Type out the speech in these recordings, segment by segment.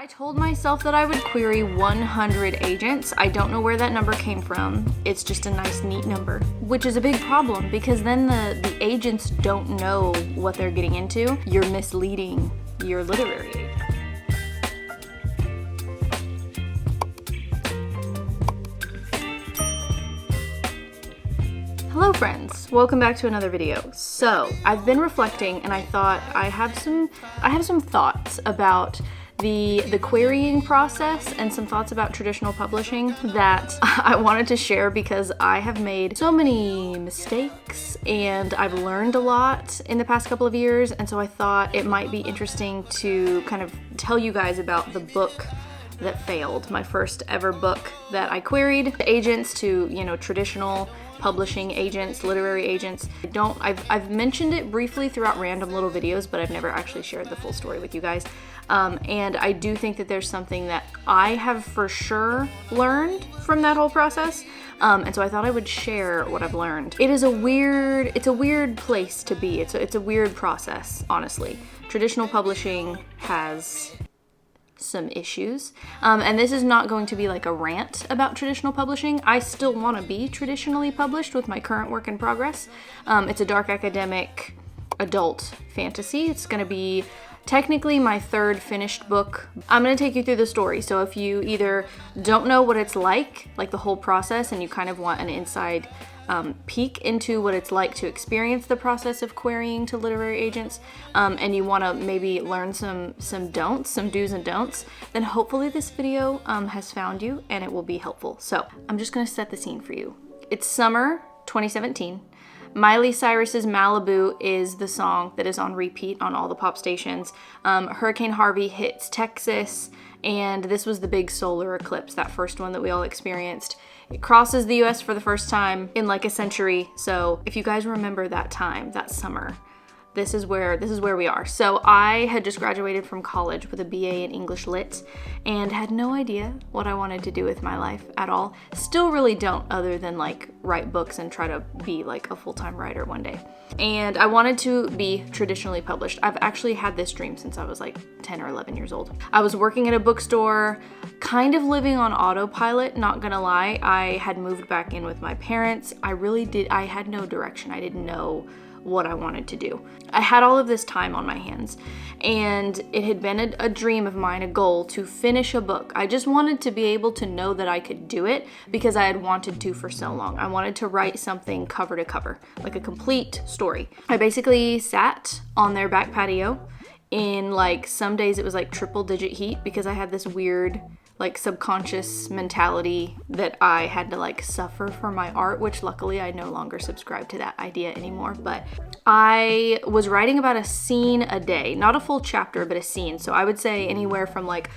I told myself that I would query 100 agents. I don't know where that number came from. It's just a nice, neat number, which is a big problem because then the agents don't know what they're getting into. You're misleading your literary agent. Hello friends, welcome back to another video. So I've been reflecting and I thought I have some thoughts about the querying process and some thoughts about traditional publishing that I wanted to share because I have made so many mistakes and I've learned a lot in the past couple of years, and so I thought it might be interesting to kind of tell you guys about the book that failed, my first ever book that I queried agents to, traditional publishing agents, literary agents. I've mentioned it briefly throughout random little videos, but I've never actually shared the full story with you guys. And I do think that there's something that I have for sure learned from that whole process. And so I thought I would share what I've learned. It's a weird place to be. It's a weird process, honestly. Traditional publishing has some issues. And this is not going to be like a rant about traditional publishing. I still want to be traditionally published with my current work in progress. It's a dark academic adult fantasy. It's going to be technically my third finished book. I'm going to take you through the story. So if you either don't know what it's like the whole process, and you kind of want an inside peek into what it's like to experience the process of querying to literary agents, and you want to maybe learn some do's and don'ts, then hopefully this video has found you and it will be helpful. So I'm just going to set the scene for you. It's summer 2017. Miley Cyrus's Malibu is the song that is on repeat on all the pop stations. Hurricane Harvey hits Texas, and this was the big solar eclipse, that first one that we all experienced. It crosses the US for the first time in like a century. So if you guys remember that time, that summer, this is where we are. So I had just graduated from college with a BA in English Lit and had no idea what I wanted to do with my life at all. Still really don't, other than like write books and try to be like a full-time writer one day. And I wanted to be traditionally published. I've actually had this dream since I was like 10 or 11 years old. I was working at a bookstore, kind of living on autopilot, not gonna lie. I had moved back in with my parents. I had no direction. I didn't know what I wanted to do. I had all of this time on my hands, and it had been a dream of mine, a goal to finish a book. I just wanted to be able to know that I could do it because I had wanted to for so long. I wanted to write something cover to cover, like a complete story. I basically sat on their back patio in like, some days it was like triple digit heat because I had this weird like subconscious mentality that I had to like suffer for my art, which luckily I no longer subscribe to that idea anymore. But I was writing about a scene a day, not a full chapter, but a scene. So I would say anywhere from like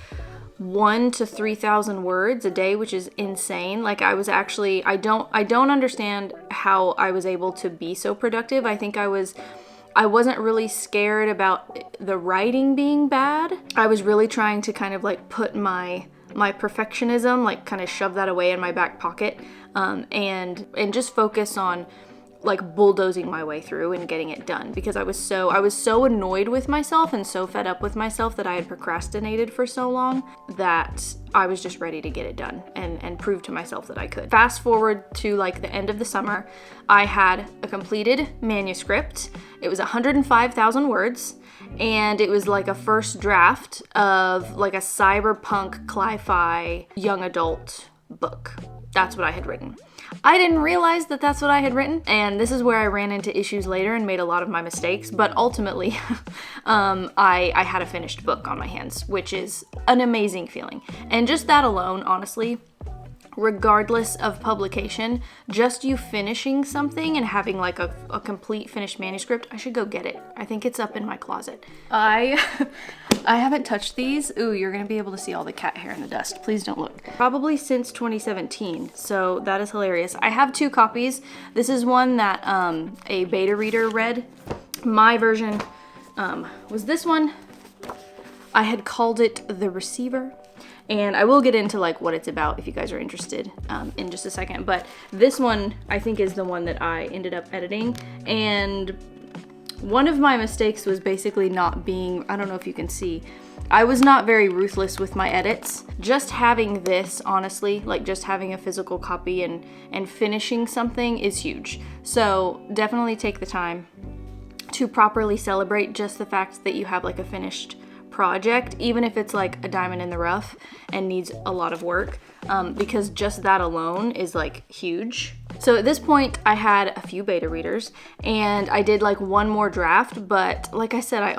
1,000 to 3,000 words a day, which is insane. Like I was actually, I don't understand how I was able to be so productive. I think I wasn't really scared about the writing being bad. I was really trying to kind of like put my perfectionism, like kind of shove that away in my back pocket, and just focus on like bulldozing my way through and getting it done, because I was so annoyed with myself and so fed up with myself that I had procrastinated for so long that I was just ready to get it done and prove to myself that I could. Fast forward to like the end of the summer, I had a completed manuscript. It was 105,000 words, and it was like a first draft of like a cyberpunk cli-fi young adult book. That's what I had written. I didn't realize that that's what I had written, and this is where I ran into issues later and made a lot of my mistakes, but ultimately I had a finished book on my hands, which is an amazing feeling. And just that alone, honestly, regardless of publication, just you finishing something and having like a complete finished manuscript, I should go get it. I think it's up in my closet. I haven't touched these. Ooh, you're gonna be able to see all the cat hair in the dust. Please don't look. Probably since 2017, so that is hilarious. I have 2 copies. This is one that a beta reader read. My version was this one. I had called it The Receiver. And I will get into like what it's about if you guys are interested in just a second. But this one I think is the one that I ended up editing. And one of my mistakes was basically not being, I don't know if you can see, I was not very ruthless with my edits. Just having this, honestly, like just having a physical copy and finishing something is huge. So definitely take the time to properly celebrate just the fact that you have like a finished project, even if it's like a diamond in the rough and needs a lot of work, because just that alone is like huge. So at this point I had a few beta readers and I did like one more draft, but like I said, I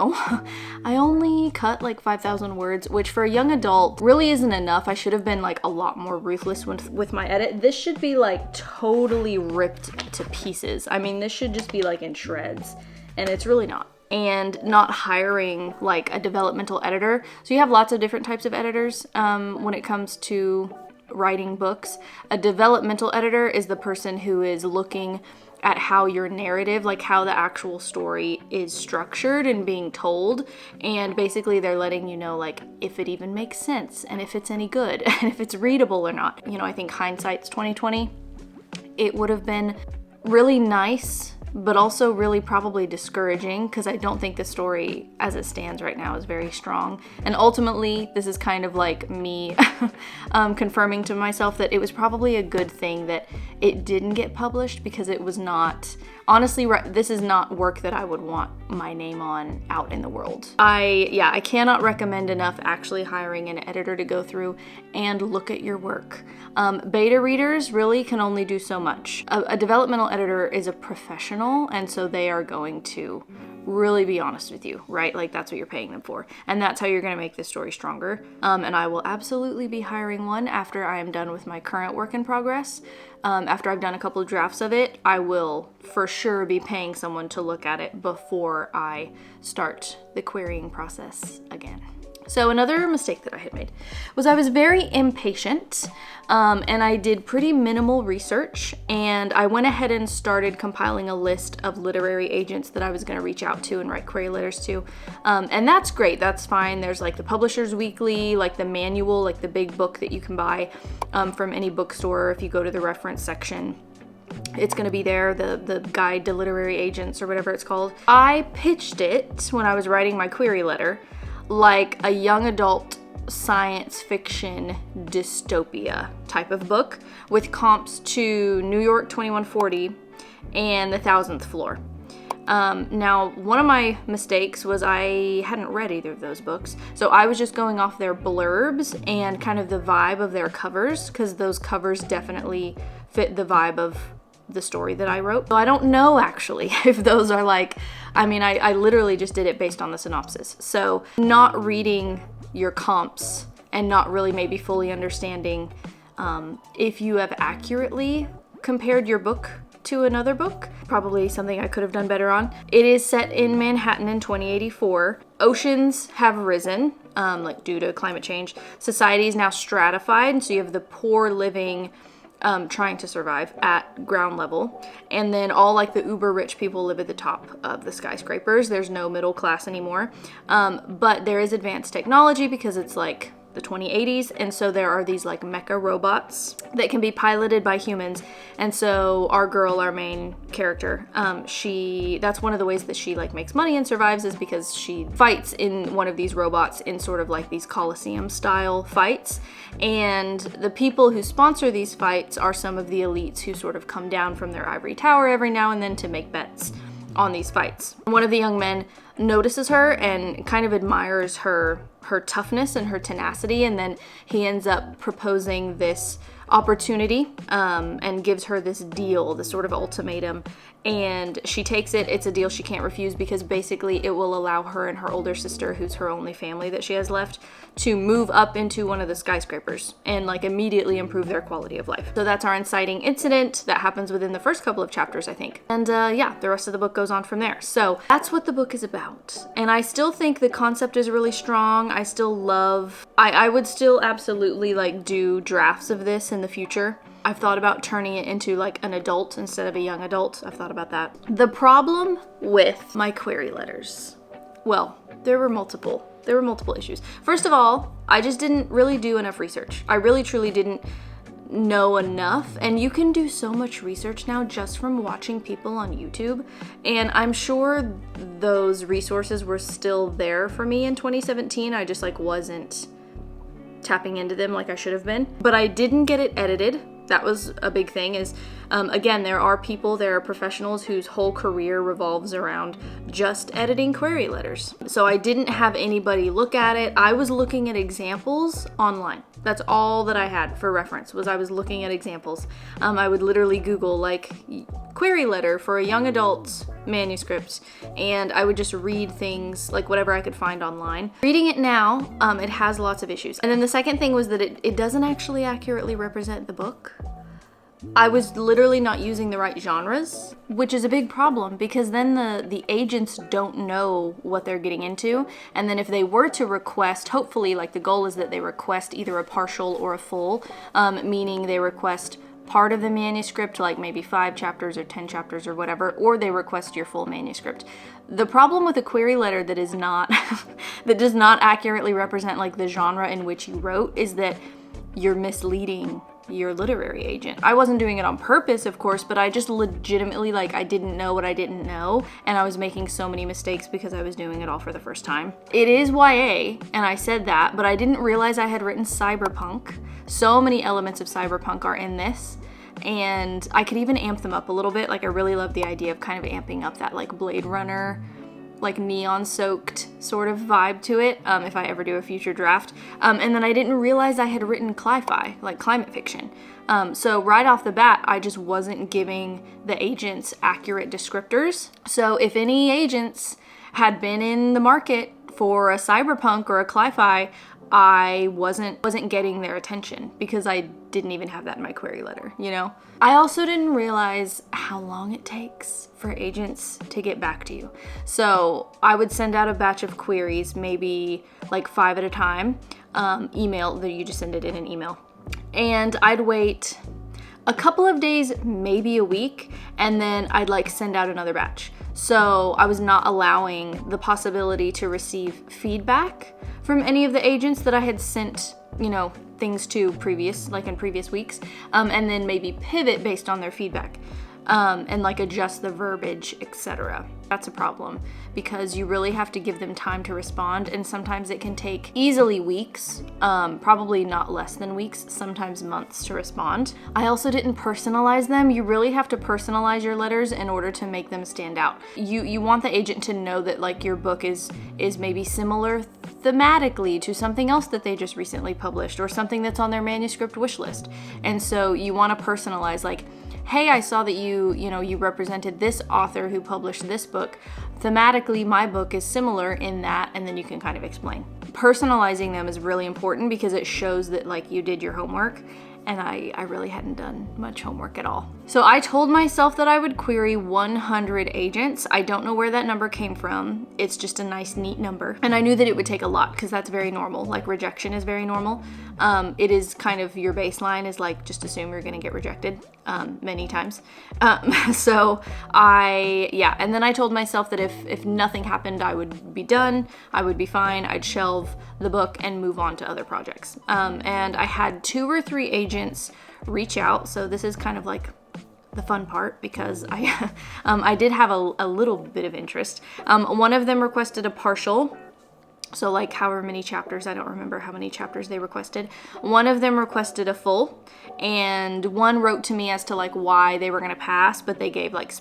only cut like 5,000 words, which for a young adult really isn't enough. I should have been like a lot more ruthless with my edit. This should be like totally ripped to pieces. I mean, this should just be like in shreds, and it's really not. And not hiring like a developmental editor. So you have lots of different types of editors when it comes to writing books. A developmental editor is the person who is looking at how your narrative, like how the actual story is structured and being told, and basically they're letting you know like if it even makes sense and if it's any good and if it's readable or not. You know, I think hindsight's 2020. It would have been really nice, but also really probably discouraging, because I don't think the story as it stands right now is very strong. And ultimately, this is kind of like me confirming to myself that it was probably a good thing that it didn't get published, because it was not, honestly, this is not work that I would want my name on out in the world. I cannot recommend enough actually hiring an editor to go through and look at your work. Beta readers really can only do so much. A developmental editor is a professional, and so they are going to really be honest with you, right? Like that's what you're paying them for. And that's how you're gonna make this story stronger. And I will absolutely be hiring one after I am done with my current work in progress. After I've done a couple of drafts of it, I will for sure be paying someone to look at it before I start the querying process again. So another mistake that I had made was I was very impatient, and I did pretty minimal research, and I went ahead and started compiling a list of literary agents that I was going to reach out to and write query letters to. And that's great, that's fine. There's like the Publisher's Weekly, like the manual, like the big book that you can buy from any bookstore. If you go to the reference section, it's going to be there, the guide to literary agents or whatever it's called. I pitched it when I was writing my query letter like a young adult science fiction dystopia type of book with comps to New York 2140 and The 1,000th Floor. Now, one of my mistakes was I hadn't read either of those books, so I was just going off their blurbs and kind of the vibe of their covers, because those covers definitely fit the vibe of the story that I wrote. So I don't know actually if those are like, I mean, I literally just did it based on the synopsis. So not reading your comps and not really maybe fully understanding if you have accurately compared your book to another book, probably something I could have done better on. It is set in Manhattan in 2084. Oceans have risen, like due to climate change. Society is now stratified, and so you have the poor living trying to survive at ground level, and then all like the uber rich people live at the top of the skyscrapers. There's no middle class anymore, but there is advanced technology because it's like the 2080s, and so there are these like mecha robots that can be piloted by humans. And so our girl, our main character, that's one of the ways that she like makes money and survives, is because she fights in one of these robots in sort of like these Colosseum style fights. And the people who sponsor these fights are some of the elites who sort of come down from their ivory tower every now and then to make bets on these fights. One of the young men notices her and kind of admires her toughness and her tenacity, and then he ends up proposing this opportunity and gives her this deal, this sort of ultimatum, and she takes it. It's a deal she can't refuse, because basically it will allow her and her older sister, who's her only family that she has left, to move up into one of the skyscrapers and like immediately improve their quality of life. So that's our inciting incident that happens within the first couple of chapters, I think. And yeah, the rest of the book goes on from there. So that's what the book is about. And I still think the concept is really strong. I still love, I would still absolutely like do drafts of this in the future. I've thought about turning it into like an adult instead of a young adult. I've thought about that. The problem with my query letters, well, there were multiple issues. First of all, I just didn't really do enough research. I really truly didn't know enough, and you can do so much research now just from watching people on YouTube, and I'm sure those resources were still there for me in 2017. I just like wasn't tapping into them like I should have been. But I didn't get it edited. That was a big thing. Is again, there are professionals whose whole career revolves around just editing query letters. So I didn't have anybody look at it. I was looking at examples online. That's all that I had for reference, was I was looking at examples. I would literally Google like query letter for a young adult manuscript, and I would just read things, like whatever I could find online. Reading it now, it has lots of issues. And then the second thing was that it doesn't actually accurately represent the book. I was literally not using the right genres, which is a big problem, because then the agents don't know what they're getting into. And then if they were to request, hopefully, like the goal is that they request either a partial or a full, meaning they request part of the manuscript, like maybe 5 chapters or 10 chapters or whatever, or they request your full manuscript. The problem with a query letter that is not, that does not accurately represent like the genre in which you wrote, is that you're misleading your literary agent. I wasn't doing it on purpose, of course, but I just legitimately, like, I didn't know what I didn't know, and I was making so many mistakes because I was doing it all for the first time. It is YA, and I said that, but I didn't realize I had written cyberpunk. So many elements of cyberpunk are in this, and I could even amp them up a little bit. Like, I really love the idea of kind of amping up that like Blade Runner, like neon soaked sort of vibe to it, if I ever do a future draft. And then I didn't realize I had written cli-fi, like climate fiction. So right off the bat, I just wasn't giving the agents accurate descriptors. So if any agents had been in the market for a cyberpunk or a cli-fi, I wasn't getting their attention because I didn't even have that in my query letter, you know? I also didn't realize how long it takes for agents to get back to you. So I would send out a batch of queries, maybe like 5 at a time, email, that you just send it in an email. And I'd wait a couple of days, maybe a week, and then I'd like send out another batch. So I was not allowing the possibility to receive feedback from any of the agents that I had sent, you know, things to in previous weeks, and then maybe pivot based on their feedback, and like adjust the verbiage, etc. That's a problem because you really have to give them time to respond, and sometimes it can take easily weeks, probably not less than weeks, sometimes months to respond. I also didn't personalize them. You really have to personalize your letters in order to make them stand out. You want the agent to know that like your book is maybe similar thematically to something else that they just recently published, or something that's on their manuscript wish list. And so you want to personalize, like, hey, I saw that you represented this author who published this book. Thematically, my book is similar in that, and then you can kind of explain. Personalizing them is really important because it shows that like you did your homework, and I really hadn't done much homework at all. So I told myself that I would query 100 agents. I don't know where that number came from. It's just a nice, neat number. And I knew that it would take a lot because that's very normal. Like, rejection is very normal. It is kind of your baseline is like, just assume you're gonna get rejected many times. And then I told myself that if nothing happened, I would be done, I would be fine, I'd shelve the book and move on to other projects. And I had 2 or 3 agents reach out. So this is kind of like the fun part because I did have a little bit of interest. One of them requested a partial, so like however many chapters, I don't remember how many chapters they requested. One of them requested a full, and one wrote to me as to like why they were gonna pass, but they gave like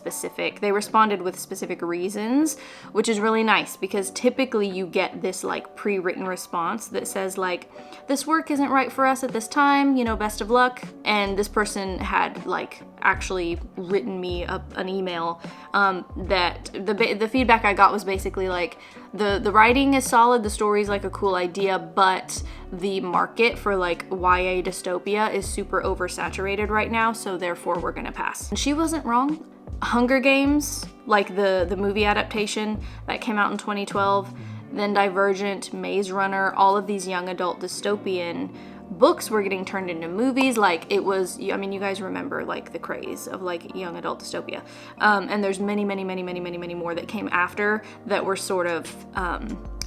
they responded with specific reasons, which is really nice because typically you get this like pre-written response that says like, this work isn't right for us at this time, you know, best of luck. And this person had like actually written me an email that the feedback I got was basically like, the writing is solid, the story's like a cool idea, but the market for like YA dystopia is super oversaturated right now, so therefore we're gonna pass. And she wasn't wrong. Hunger Games, like the movie adaptation that came out in 2012, then Divergent, Maze Runner, all of these young adult dystopian books were getting turned into movies. Like, it was, I mean, you guys remember like the craze of like young adult dystopia, and there's many more that came after that were sort of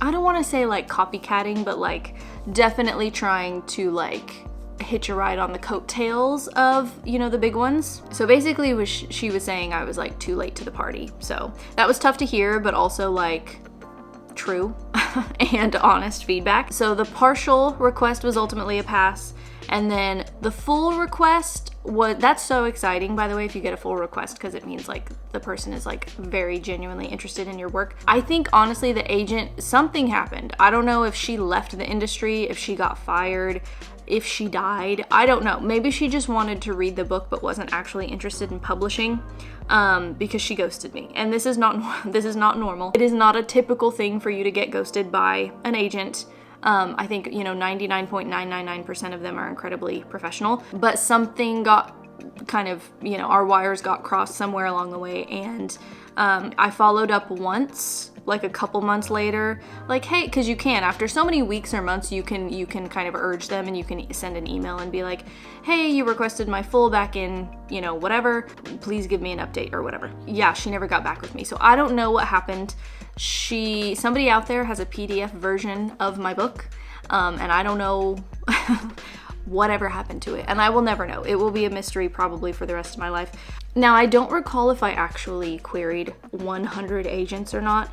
I don't want to say like copycatting, but like definitely trying to like hitch a ride on the coattails of, you know, the big ones. So basically she was saying I was like too late to the party. So that was tough to hear, but also like true and honest feedback. So the partial request was ultimately a pass. And then the full request that's so exciting, by the way, if you get a full request, because it means like the person is like very genuinely interested in your work. I think honestly the agent, something happened. I don't know if she left the industry, if she got fired, if she died. I don't know. Maybe she just wanted to read the book but wasn't actually interested in publishing, because she ghosted me. And this is not normal. It is not a typical thing for you to get ghosted by an agent. I think, you know, 99.999% of them are incredibly professional, but something got kind of, you know, our wires got crossed somewhere along the way. And I followed up once, like a couple months later, like, hey, because you can, after so many weeks or months, you can kind of urge them, and you can send an email and be like, hey, you requested my full back in, you know, whatever, please give me an update or whatever. Yeah, she never got back with me. So I don't know what happened. Somebody out there has a PDF version of my book, and I don't know whatever happened to it, and I will never know. It will be a mystery probably for the rest of my life. Now, I don't recall if I actually queried 100 agents or not.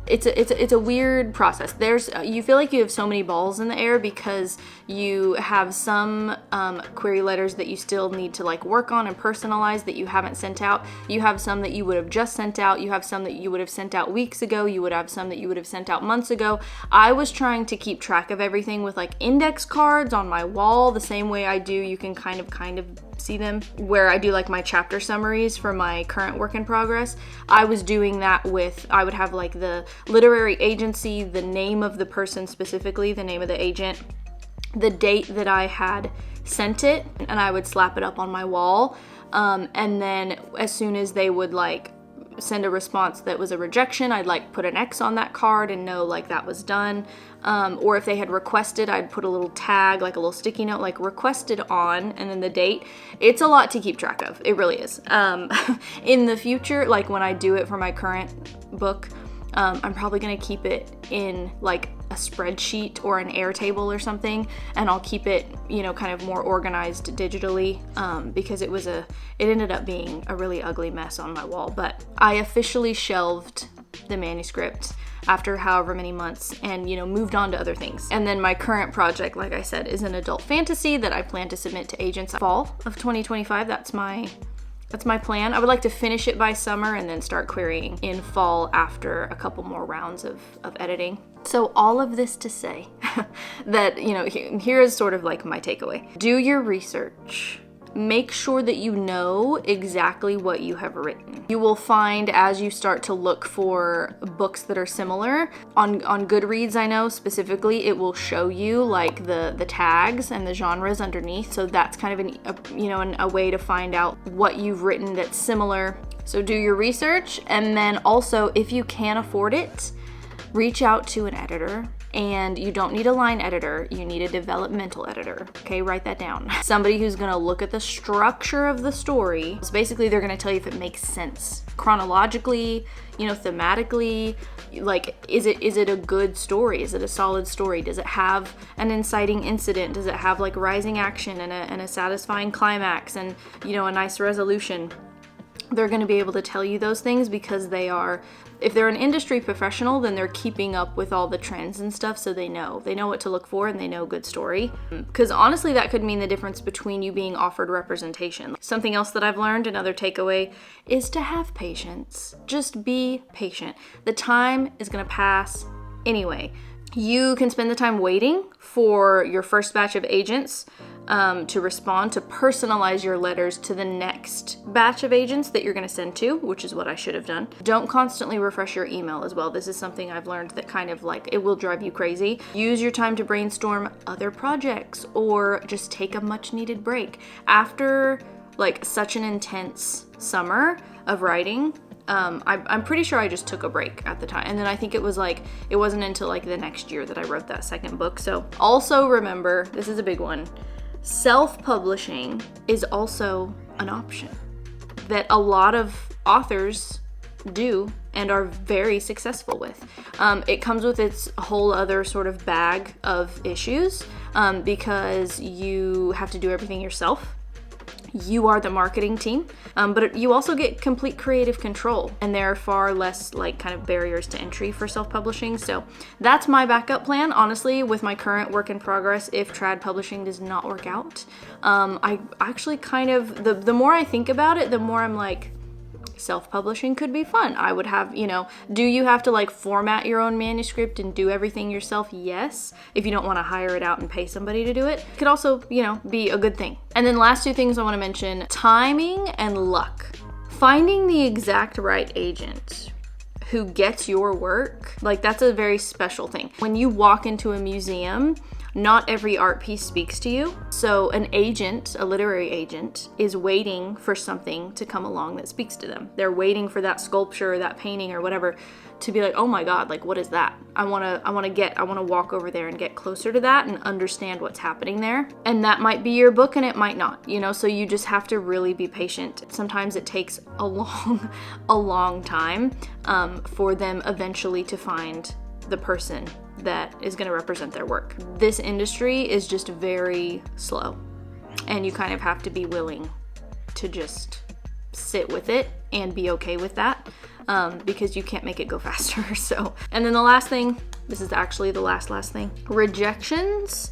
It's a weird process. You feel like you have so many balls in the air because you have some query letters that you still need to like work on and personalize that you haven't sent out. You have some that you would have just sent out. You have some that you would have sent out weeks ago. You would have some that you would have sent out months ago. I was trying to keep track of everything with like index cards on my wall, the same way I do. You can kind of see them where I do like my chapter summaries for my current work in progress. I was doing that I would have like the literary agency, the name of the person specifically, the name of the agent, the date that I had sent it, and I would slap it up on my wall. And then as soon as they would like send a response that was a rejection, I'd like put an X on that card and know like that was done. Or if they had requested, I'd put a little tag, like a little sticky note, like requested on, and then the date. It's a lot to keep track of. It really is. In the future, like when I do it for my current book, I'm probably gonna keep it in like a spreadsheet or an Airtable or something, and I'll keep it, you know, kind of more organized digitally, because it ended up being a really ugly mess on my wall. But I officially shelved the manuscript after however many months, and, you know, moved on to other things. And then my current project, like I said, is an adult fantasy that I plan to submit to agents fall of 2025. That's my plan. I would like to finish it by summer and then start querying in fall after a couple more rounds of editing. So all of this to say that, you know, here is sort of like my takeaway. Do your research. Make sure that you know exactly what you have written. You will find as you start to look for books that are similar, on Goodreads, I know specifically, it will show you like the tags and the genres underneath. So that's kind of a way to find out what you've written that's similar. So do your research, and then also if you can afford it, reach out to an editor. And you don't need a line editor, you need a developmental editor. Okay, write that down. Somebody who's gonna look at the structure of the story. So basically they're gonna tell you if it makes sense chronologically, you know, thematically. Like, is it a good story? Is it a solid story? Does it have an inciting incident? Does it have like rising action and a satisfying climax and, you know, a nice resolution? They're going to be able to tell you those things because if they're an industry professional, then they're keeping up with all the trends and stuff, so they know what to look for, and they know good story. Because honestly, that could mean the difference between you being offered representation. Something else that I've learned, another takeaway, is to have patience. Just be patient. The time is going to pass anyway. You can spend the time waiting for your first batch of agents to respond, to personalize your letters to the next batch of agents that you're going to send to, which is what I should have done. Don't constantly refresh your email as well. This is something I've learned that kind of like, it will drive you crazy. Use your time to brainstorm other projects or just take a much needed break. After like such an intense summer of writing, I'm pretty sure I just took a break at the time. And then I think it wasn't until like the next year that I wrote that second book. So also remember, this is a big one, self-publishing is also an option that a lot of authors do and are very successful with. It comes with its whole other sort of bag of issues because you have to do everything yourself. You are the marketing team, but you also get complete creative control, and there are far less like kind of barriers to entry for self-publishing. So that's my backup plan, honestly, with my current work in progress if trad publishing does not work out. I actually kind of, the more I think about it, the more I'm like, self-publishing could be fun. I would have, do you have to like format your own manuscript and do everything yourself? Yes. If you don't want to hire it out and pay somebody to do it. It could also, be a good thing. And then last two things I want to mention, timing and luck. Finding the exact right agent who gets your work, like that's a very special thing. When you walk into a museum, not every art piece speaks to you. So an agent, a literary agent, is waiting for something to come along that speaks to them. They're waiting for that sculpture or that painting or whatever to be like, oh my God, like what is that? I wanna walk over there and get closer to that and understand what's happening there. And that might be your book and it might not, so you just have to really be patient. Sometimes it takes a long time for them eventually to find the person that is going to represent their work. This industry is just very slow, and you kind of have to be willing to just sit with it and be okay with that because you can't make it go faster. So, and then the last thing, this is actually the last thing, rejections.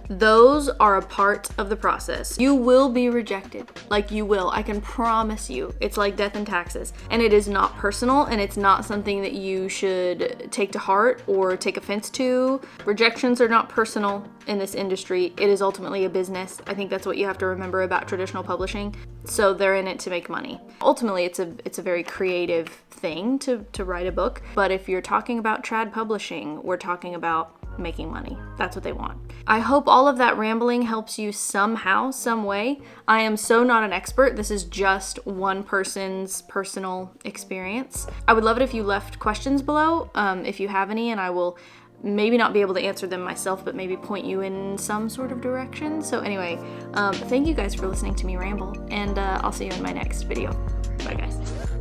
Those are a part of the process. You will be rejected. Like you will. I can promise you. It's like death and taxes. And it is not personal, and it's not something that you should take to heart or take offense to. Rejections are not personal in this industry. It is ultimately a business. I think that's what you have to remember about traditional publishing. So they're in it to make money. Ultimately, it's a very creative thing to write a book. But if you're talking about trad publishing, we're talking about making money. That's what they want. I hope all of that rambling helps you somehow, some way. I am so not an expert. This is just one person's personal experience. I would love it if you left questions below, if you have any, and I will maybe not be able to answer them myself, but maybe point you in some sort of direction. So anyway, thank you guys for listening to me ramble, and I'll see you in my next video. Bye guys.